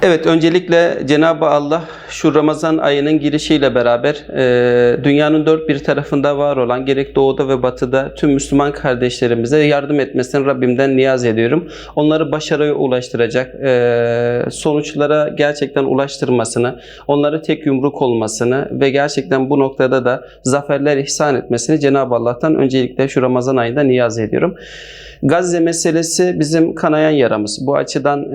Evet, öncelikle Cenab-ı Allah şu Ramazan ayının girişiyle beraber dünyanın dört bir tarafında var olan gerek doğuda ve batıda tüm Müslüman kardeşlerimize yardım etmesini Rabbimden niyaz ediyorum. Onları başarıya ulaştıracak, sonuçlara gerçekten ulaştırmasını, onları tek yumruk olmasını ve gerçekten bu noktada da zaferler ihsan etmesini Cenab-ı Allah'tan öncelikle şu Ramazan ayında niyaz ediyorum. Gazze meselesi bizim kanayan yaramız. Bu açıdan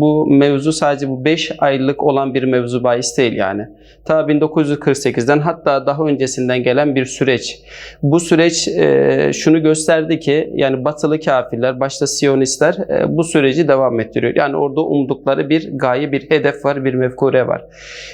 bu mevzu sadece bu 5 aylık olan bir mevzu bahis değil yani. Ta 1948'den hatta daha öncesinden gelen bir süreç. Bu süreç şunu gösterdi ki yani batılı kafirler, başta Siyonistler bu süreci devam ettiriyor. Yani orada umdukları bir gaye, bir hedef var, bir mefkure var.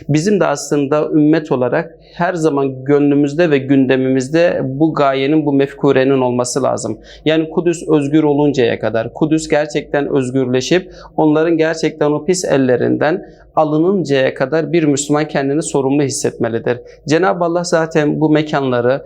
Bizim de aslında ümmet olarak her zaman gönlümüzde ve gündemimizde bu gayenin, bu mefkurenin olması lazım. Yani Kudüs özgür oluncaya kadar, Kudüs gerçekten özgürleşip onların gerçekten o pis ellerinden alınıncaya kadar bir Müslüman kendini sorumlu hissetmelidir. Cenab-ı Allah zaten bu mekanları,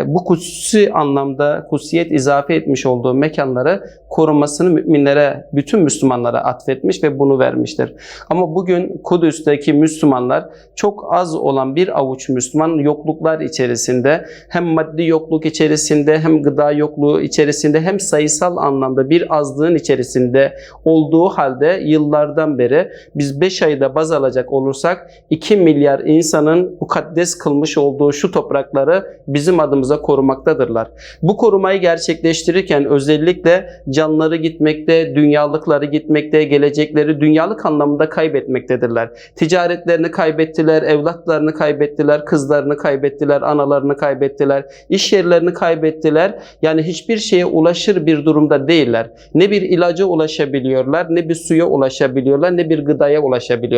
bu kutsi anlamda kutsiyet izafe etmiş olduğu mekanları korumasını müminlere, bütün Müslümanlara atfetmiş ve bunu vermiştir. Ama bugün Kudüs'teki Müslümanlar çok az olan bir avuç Müslüman yokluklar içerisinde, hem maddi yokluk içerisinde, hem gıda yokluğu içerisinde, hem sayısal anlamda bir azlığın içerisinde olduğu halde yıllardan beri biz 5 ayda baz alacak olursak 2 milyar insanın mukaddes kılmış olduğu şu toprakları bizim adımıza korumaktadırlar. Bu korumayı gerçekleştirirken özellikle canları gitmekte, dünyalıkları gitmekte, gelecekleri dünyalık anlamda kaybetmektedirler. Ticaretlerini kaybettiler, evlatlarını kaybettiler, kızlarını kaybettiler, analarını kaybettiler, iş yerlerini kaybettiler. Yani hiçbir şeye ulaşır bir durumda değiller. Ne bir ilaca ulaşabiliyorlar, ne bir suya ulaşabiliyorlar, ne bir gıdaya ulaşabiliyorlar.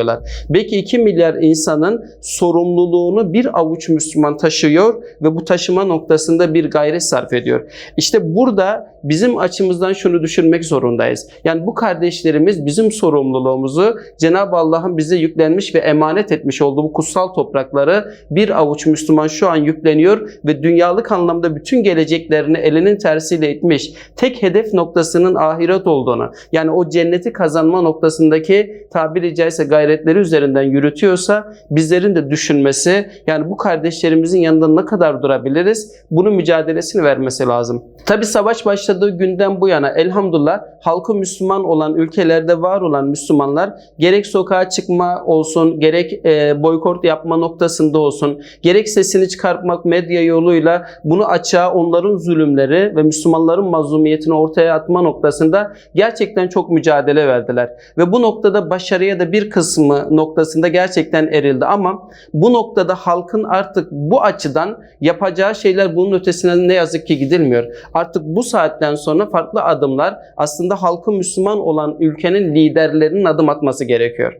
Belki 2 milyar insanın sorumluluğunu bir avuç Müslüman taşıyor ve bu taşıma noktasında bir gayret sarf ediyor. İşte burada bizim açımızdan şunu düşünmek zorundayız. Yani bu kardeşlerimiz bizim sorumluluğumuzu Cenab-ı Allah'ın bize yüklenmiş ve emanet etmiş olduğu bu kutsal toprakları bir avuç Müslüman şu an yükleniyor ve dünyalık anlamda bütün geleceklerini elinin tersiyle itmiş, tek hedef noktasının ahiret olduğunu, yani o cenneti kazanma noktasındaki tabiri caizse gayretleri üzerinden yürütüyorsa bizlerin de düşünmesi, yani bu kardeşlerimizin yanında ne kadar durabiliriz, bunun mücadelesini vermesi lazım. Tabi savaş başladığı günden bu yana elhamdülillah halkı Müslüman olan ülkelerde var olan Müslümanlar gerek sokağa çıkma olsun, gerek boykot yapma noktasında olsun, gerek sesini çıkartmak medya yoluyla bunu açığa onların zulümleri ve Müslümanların mazlumiyetini ortaya atma noktasında gerçekten çok mücadele verdiler. Ve bu noktada başarıya da bir kısmı noktasında gerçekten erildi ama bu noktada halkın artık bu açıdan yapacağı şeyler bunun ötesine ne yazık ki gidilmiyor. Artık bu saatten sonra farklı adımlar aslında halkı Müslüman olan ülkenin liderlerinin adım atması gerekiyor.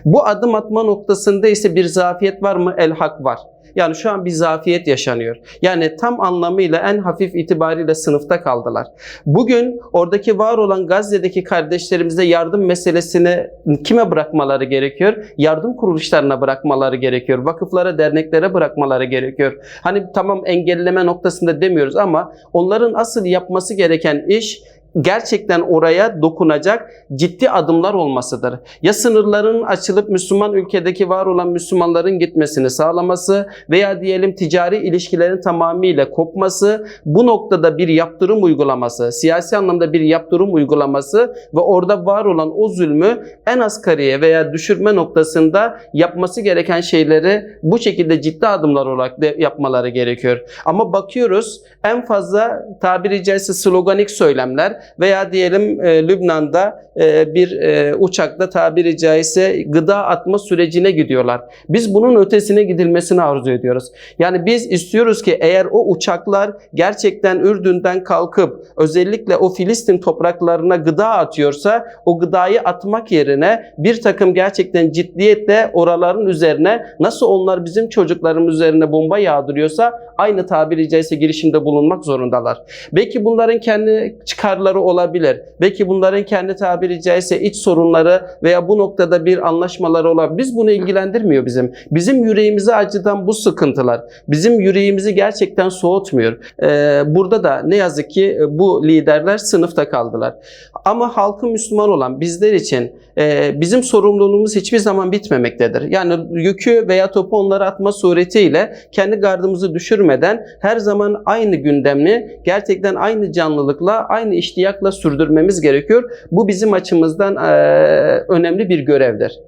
Bu adım atma noktasında ise bir zafiyet var mı? El-hak var. Yani şu an bir zafiyet yaşanıyor. Yani tam anlamıyla en hafif itibariyle sınıfta kaldılar. Bugün oradaki var olan Gazze'deki kardeşlerimize yardım meselesini kime bırakmaları gerekiyor? Yardım kuruluşlarına bırakmaları gerekiyor. Vakıflara, derneklere bırakmaları gerekiyor. Hani tamam engelleme noktasında demiyoruz ama onların asıl yapması gereken iş gerçekten oraya dokunacak ciddi adımlar olmasıdır. Ya sınırların açılıp Müslüman ülkedeki var olan Müslümanların gitmesini sağlaması veya diyelim ticari ilişkilerin tamamıyla kopması, bu noktada bir yaptırım uygulaması, siyasi anlamda bir yaptırım uygulaması ve orada var olan o zulmü en asgariye veya düşürme noktasında yapması gereken şeyleri bu şekilde ciddi adımlar olarak da yapmaları gerekiyor. Ama bakıyoruz en fazla tabiri caizse sloganik söylemler veya diyelim Lübnan'da bir uçakta tabiri caizse gıda atma sürecine gidiyorlar. Biz bunun ötesine gidilmesini arzu ediyoruz. Yani biz istiyoruz ki eğer o uçaklar gerçekten Ürdün'den kalkıp özellikle o Filistin topraklarına gıda atıyorsa o gıdayı atmak yerine bir takım gerçekten ciddiyetle oraların üzerine nasıl onlar bizim çocuklarımız üzerine bomba yağdırıyorsa aynı tabiri caizse girişimde bulunmak zorundalar. Belki bunların kendi çıkarları olabilir. Belki bunların kendi tabiri caizse iç sorunları veya bu noktada bir anlaşmaları olabilir. Biz bunu ilgilendirmiyor bizim. Bizim yüreğimizi acıdan bu sıkıntılar. Bizim yüreğimizi gerçekten soğutmuyor. Burada da ne yazık ki bu liderler sınıfta kaldılar. Ama halkı Müslüman olan bizler için bizim sorumluluğumuz hiçbir zaman bitmemektedir. Yani yükü veya topu onlara atma suretiyle kendi gardımızı düşürmeden her zaman aynı gündemi gerçekten aynı canlılıkla, aynı iştiyakla sürdürmemiz gerekiyor. Bu bizim açımızdan önemli bir görevdir.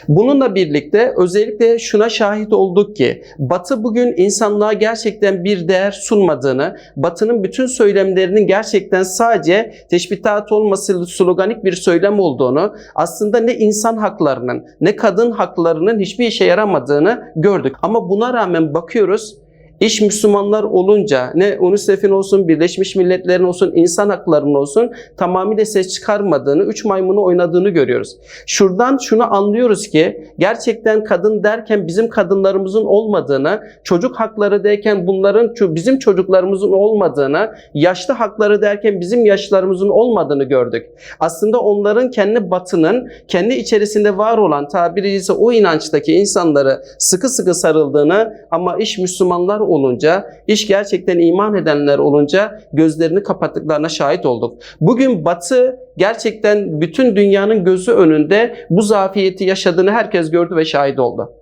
Bununla birlikte özellikle şuna şahit olduk ki Batı bugün insanlığa gerçekten bir değer sunmadığını, Batı'nın bütün söylemlerinin gerçekten sadece teşbihat olması sloganik bir söylem olduğunu, aslında ne insan haklarının ne kadın haklarının hiçbir işe yaramadığını gördük. Ama buna rağmen bakıyoruz, İş Müslümanlar olunca ne UNICEF'in olsun, Birleşmiş Milletler'in olsun, insan haklarının olsun tamamıyla ses çıkarmadığını, üç maymunu oynadığını görüyoruz. Şuradan şunu anlıyoruz ki gerçekten kadın derken bizim kadınlarımızın olmadığını, çocuk hakları derken bunların bizim çocuklarımızın olmadığını, yaşlı hakları derken bizim yaşlılarımızın olmadığını gördük. Aslında onların kendi Batı'nın kendi içerisinde var olan tabiri ise o inançtaki insanları sıkı sıkı sarıldığını, ama iş Müslümanlar olunca, iş gerçekten iman edenler olunca gözlerini kapattıklarına şahit olduk. Bugün Batı gerçekten bütün dünyanın gözü önünde bu zafiyeti yaşadığını herkes gördü ve şahit oldu.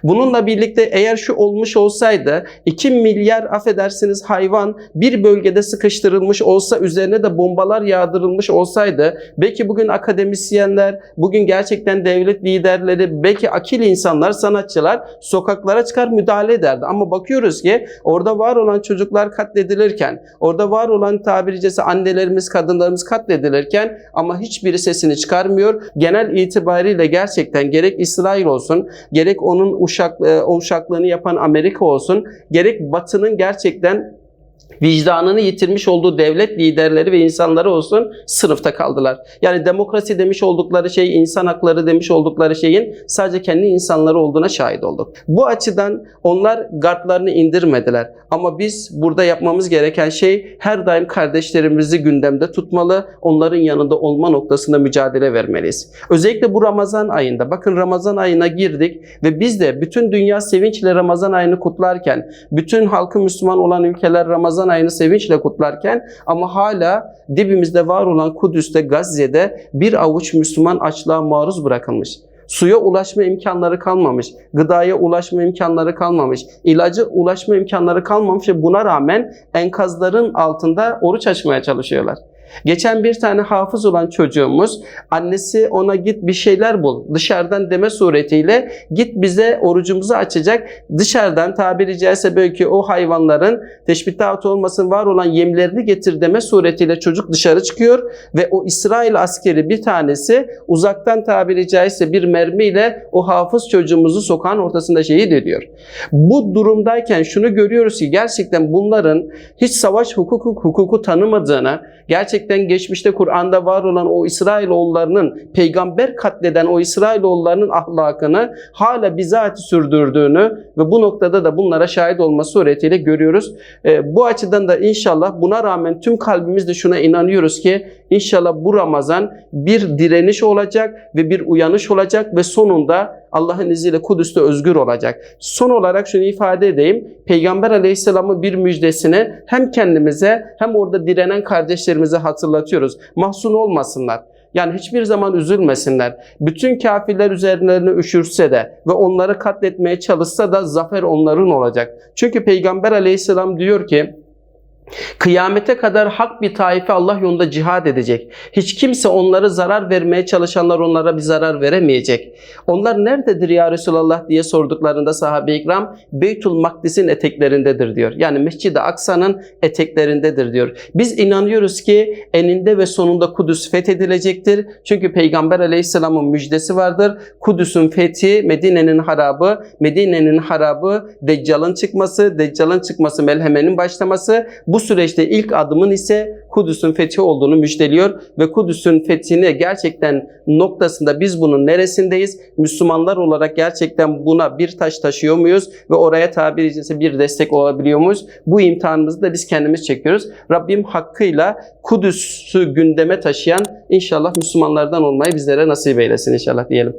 Bununla birlikte eğer şu olmuş olsaydı 2 milyar affedersiniz hayvan bir bölgede sıkıştırılmış olsa, üzerine de bombalar yağdırılmış olsaydı, belki bugün akademisyenler, bugün gerçekten devlet liderleri, belki akil insanlar, sanatçılar sokaklara çıkar müdahale ederdi. Ama bakıyoruz ki orada var olan çocuklar katledilirken, orada var olan tabiri caizse annelerimiz, kadınlarımız katledilirken ama hiçbiri sesini çıkarmıyor. Genel itibariyle gerçekten gerek İsrail olsun, gerek onun o uşaklığını yapan Amerika olsun, gerek Batı'nın gerçekten vicdanını yitirmiş olduğu devlet liderleri ve insanları olsun sınıfta kaldılar. Yani demokrasi demiş oldukları şey, insan hakları demiş oldukları şeyin sadece kendi insanları olduğuna şahit olduk. Bu açıdan onlar gardlarını indirmediler. Ama biz burada yapmamız gereken şey her daim kardeşlerimizi gündemde tutmalı, onların yanında olma noktasında mücadele vermeliyiz. Özellikle bu Ramazan ayında, bakın Ramazan ayına girdik ve biz de bütün dünya sevinçle Ramazan ayını kutlarken, bütün halkı Müslüman olan ülkeler Ramazan ayını sevinçle kutlarken, ama hala dibimizde var olan Kudüs'te, Gazze'de bir avuç Müslüman açlığa maruz bırakılmış. Suya ulaşma imkanları kalmamış, gıdaya ulaşma imkanları kalmamış, ilaca ulaşma imkanları kalmamış ve buna rağmen enkazların altında oruç açmaya çalışıyorlar. Geçen bir tane hafız olan çocuğumuz, annesi ona git bir şeyler bul dışarıdan deme suretiyle, git bize orucumuzu açacak dışarıdan tabiri caizse belki o hayvanların teşbihat olmasın var olan yemlerini getir deme suretiyle çocuk dışarı çıkıyor ve o İsrail askeri bir tanesi uzaktan tabiri caizse bir mermiyle o hafız çocuğumuzu sokağın ortasında şehit ediyor. Bu durumdayken şunu görüyoruz ki gerçekten bunların hiç savaş hukuku tanımadığını, gerçekten geçmişte Kur'an'da var olan o İsrailoğullarının, peygamber katleden o İsrailoğullarının ahlakını hala bizatihi sürdürdüğünü ve bu noktada da bunlara şahit olması suretiyle görüyoruz. Bu açıdan da inşallah buna rağmen tüm kalbimizle şuna inanıyoruz ki inşallah bu Ramazan bir direniş olacak ve bir uyanış olacak ve sonunda Allah'ın izniyle Kudüs'te özgür olacak. Son olarak şunu ifade edeyim. Peygamber Aleyhisselam'ın bir müjdesini hem kendimize hem orada direnen kardeşlerimize hatırlatıyoruz. Mahzun olmasınlar. Yani hiçbir zaman üzülmesinler. Bütün kafirler üzerlerine üşürse de ve onları katletmeye çalışsa da zafer onların olacak. Çünkü Peygamber Aleyhisselam diyor ki, kıyamete kadar hak bir taife Allah yolunda cihad edecek. Hiç kimse onları zarar vermeye çalışanlar onlara bir zarar veremeyecek. Onlar nerededir ya Resulallah diye sorduklarında sahabe-i ikram Beytül Makdis'in eteklerindedir diyor. Yani Mescid-i Aksa'nın eteklerindedir diyor. Biz inanıyoruz ki eninde ve sonunda Kudüs fethedilecektir. Çünkü Peygamber Aleyhisselam'ın müjdesi vardır. Kudüs'ün fethi, Medine'nin harabı, Deccal'ın çıkması, Melheme'nin başlaması. Bu Bu süreçte ilk adımın ise Kudüs'ün fethi olduğunu müjdeliyor ve Kudüs'ün fethini gerçekten noktasında biz bunun neresindeyiz? Müslümanlar olarak gerçekten buna bir taş taşıyor muyuz ve oraya tabiri caizse bir destek olabiliyor muyuz? Bu imtihanımızı da biz kendimiz çekiyoruz. Rabbim hakkıyla Kudüs'ü gündeme taşıyan inşallah Müslümanlardan olmayı bizlere nasip eylesin inşallah diyelim.